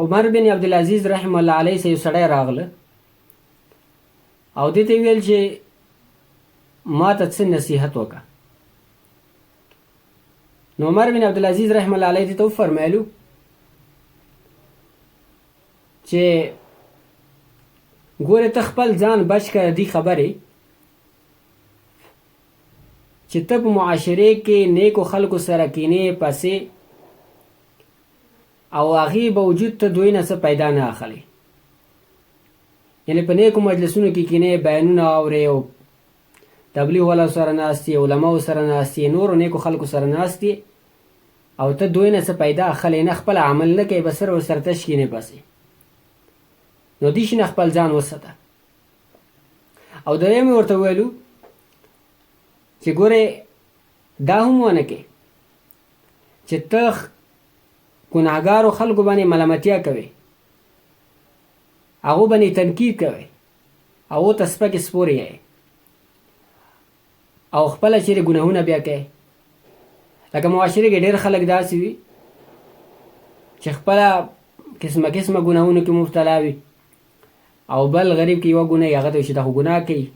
عمر بن عبدالعزیز رحم الله علیه سه یو سړی راغله او دې ته ویل چې ما ته څه نصیحت وکړه. نو عمر بن عبدالعزیز رحم الله علیه ته وفرمایلو چې ګوره ته خپل ځان بچ کړه دې خبرې چې ته په معاشرې کې نیکو خلکو سره کینې پسې او هغې باوجود ته دوی نه څه پیدا نه اخلي. یعنې په نیکو مجلسونو کې کینې بیانونه اورې او تبلیغ والا سره ناست یې، علماو سره ناست یې، نورو نیکو خلکو سره ناست یې او ته دوی نه څه پیدا اخلې نه، خپل عمل نه کوې، بس صرف ورسره تش کینې پسې. نو دې شي نه خپل ځان وساته. او دویم یې ورته وویلو چې ګورې دا هم ونه کې چې ته ګناهګارو خلکو باندې ملامتیا کوي، هغو باندې تنقید کوي، هغو ته سپکې سپورې یې او خپله چیرې ګناهونه بیا کوي. لکه معاشرې کې ډېر خلک داسې وي چې خپله قسمه قسمه ګناهونو کې مبتلا وي او بل غریب کې یوه ګناه هغه ته وي چې دا خو ګناه کوي،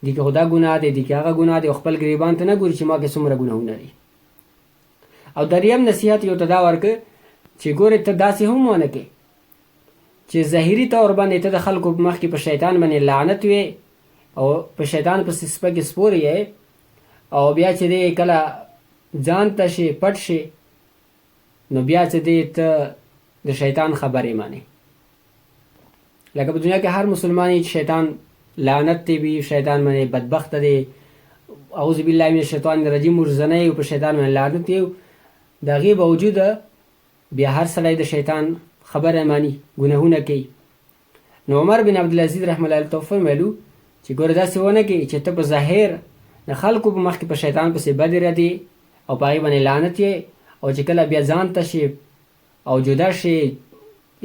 دې کې خو دا ګناه دی، دې کې هغه ګناه دی، او خپل ګریبان ته نه ګوري چې ما کې څومره ګناهونه دي. او دریم نصیحت یو ته دا ورکړه چې ګورې ته داسې هم ونه کې چې ظاهري طور باندې ته د خلکو په مخ کې په شیطان باندې لعنت وې او په شیطان پسې سپکې سپورې یې او بیا چې دی کله ځان ته شي پټ شي نو بیا چې دی ته د شیطان خبرې مانې. لکه په دنیا کې هر مسلمان چې شیطان لعنت دی وي، شیطان باندې بدبخته دی، اعوذ بالله من الشیطان الرجیم ورزنی او په شیطان باندې لعنت دی، د هغې باوجوده بیا هر سړی د شیطان خبره مانی، ګناهونه کوي. نو عمر بن عبدالعزیز رحمه الله علیه ته وفرمایلو چې ګوره داسې ونه کوي چې ته په ظاهر د خلکو په مخ کې په شیطان پسې بدې ردې او په هغې باندې لعنت یې او چې کله بیا ځان ته شي او جدا شي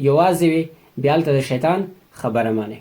یوازې وي بیا هلته د شیطان خبره مانې.